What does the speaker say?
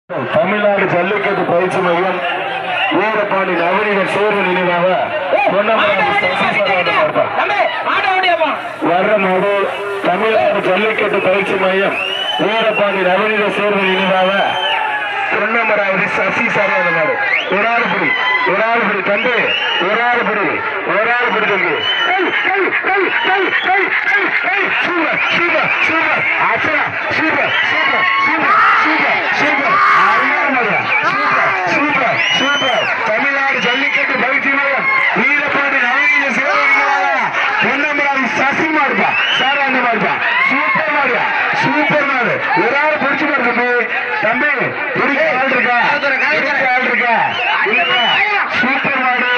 தமிழ்நாடு ஜல்லிக்கட்டு பயிற்சி மையம் வீரபாண்டி நவநீத சேர்வு நினைவாக வர்ற நாடு தமிழ்நாடு ஜல்லிக்கட்டு பயிற்சி மையம் வீரபாண்டி நவநீத சேர்வு நினைவாக பொன்னமராவதி சசி சாராத நாடு ஒரு ஆள் பிடி தம்பி ஒரு ஆள் பிடி தம்பி சூப்பர் சூப்பர் சூப்பர் ஆச்சரா super super super super super super super Tamil Nadu jallikattu பயிற்சி மையம் வீரபாண்டி நவநீத சேர்வு பொன்னமராவதி சசி மாடுப்பா சாராந்த மாடுப்பா சூப்பர் மாடுயா சூப்பர் மாடு ஒரு ஆள் பிடிச்சு பாரு தம்பி பிடிக்க ஆள் இருக்கா சூப்பர் மாடு